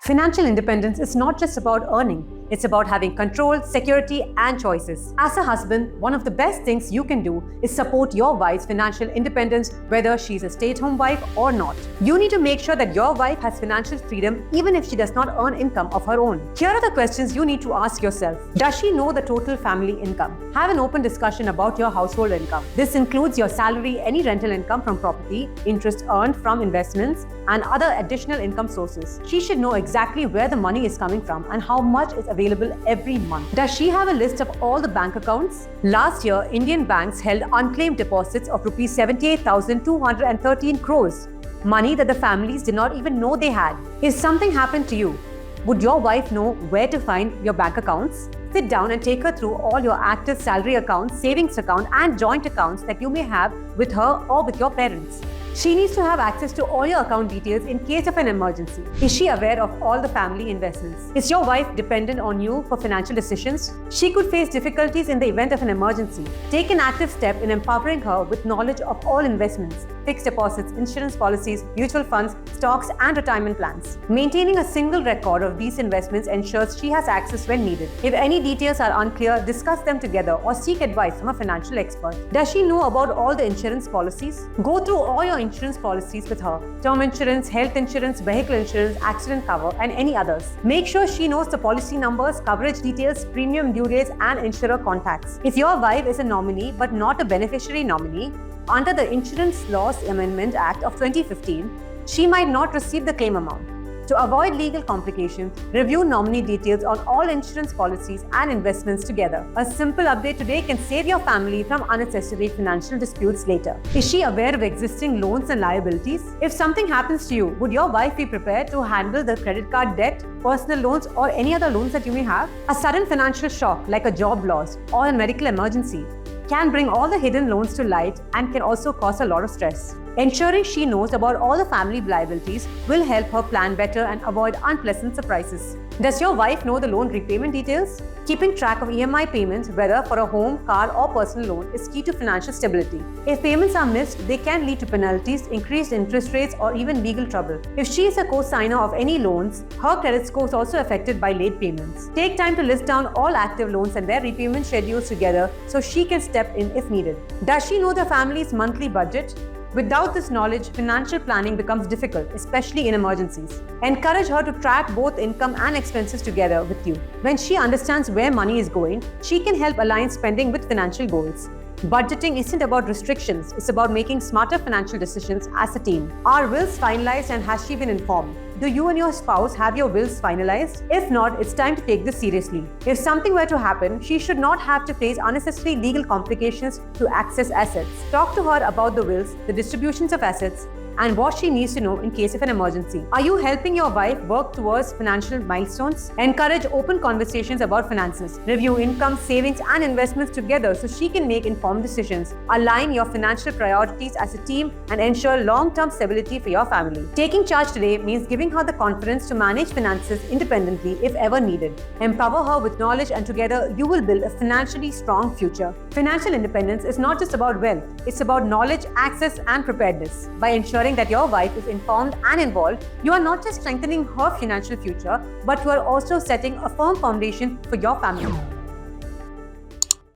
Financial independence is not just about earning. It's about having control, security, and choices. As a husband, one of the best things you can do is support your wife's financial independence, whether she's a stay-at-home wife or not. You need to make sure that your wife has financial freedom even if she does not earn income of her own. Here are the questions you need to ask yourself. Does she know the total family income? Have an open discussion about your household income. This includes your salary, any rental income from property, interest earned from investments, and other additional income sources. She should know exactly where the money is coming from and how much is available every month. Does she have a list of all the bank accounts? Last year, Indian banks held unclaimed deposits of rupees 78,213 crores, money that the families did not even know they had. If something happened to you, would your wife know where to find your bank accounts? Sit down and take her through all your active salary accounts, savings account, and joint accounts that you may have with her or with your parents. She needs to have access to all your account details in case of an emergency. Is she aware of all the family investments? Is your wife dependent on you for financial decisions? She could face difficulties in the event of an emergency. Take an active step in empowering her with knowledge of all investments, fixed deposits, insurance policies, mutual funds, stocks, and retirement plans. Maintaining a single record of these investments ensures she has access when needed. If any details are unclear, discuss them together or seek advice from a financial expert. Does she know about all the insurance policies? Go through all your insurance policies with her: term insurance, health insurance, vehicle insurance, accident cover, and any others. Make sure she knows the policy numbers, coverage details, premium due dates, and insurer contacts. If your wife is a nominee but not a beneficiary nominee, under the Insurance Laws Amendment Act of 2015, she might not receive the claim amount. To avoid legal complications, review nominee details on all insurance policies and investments together. A simple update today can save your family from unnecessary financial disputes later. Is she aware of existing loans and liabilities? If something happens to you, would your wife be prepared to handle the credit card debt, personal loans, or any other loans that you may have? A sudden financial shock, like a job loss or a medical emergency, can bring all the hidden loans to light and can also cause a lot of stress. Ensuring she knows about all the family liabilities will help her plan better and avoid unpleasant surprises. Does your wife know the loan repayment details? Keeping track of EMI payments, whether for a home, car, or personal loan, is key to financial stability. If payments are missed, they can lead to penalties, increased interest rates, or even legal trouble. If she is a co-signer of any loans, her credit score is also affected by late payments. Take time to list down all active loans and their repayment schedules together so she can step in if needed. Does she know the family's monthly budget? Without this knowledge, financial planning becomes difficult, especially in emergencies. Encourage her to track both income and expenses together with you. When she understands where money is going, she can help align spending with financial goals. Budgeting isn't about restrictions, it's about making smarter financial decisions as a team. Are wills finalized and has she been informed? Do you and your spouse have your wills finalized? If not, it's time to take this seriously. If something were to happen, she should not have to face unnecessary legal complications to access assets. Talk to her about the wills, the distributions of assets, and what she needs to know in case of an emergency. Are you helping your wife work towards financial milestones? Encourage open conversations about finances. Review income, savings, and investments together so she can make informed decisions. Align your financial priorities as a team and ensure long-term stability for your family. Taking charge today means giving her the confidence to manage finances independently if ever needed. Empower her with knowledge, and together you will build a financially strong future. Financial independence is not just about wealth, it's about knowledge, access, and preparedness. By ensuring that your wife is informed and involved, you are not just strengthening her financial future, but you are also setting a firm foundation for your family.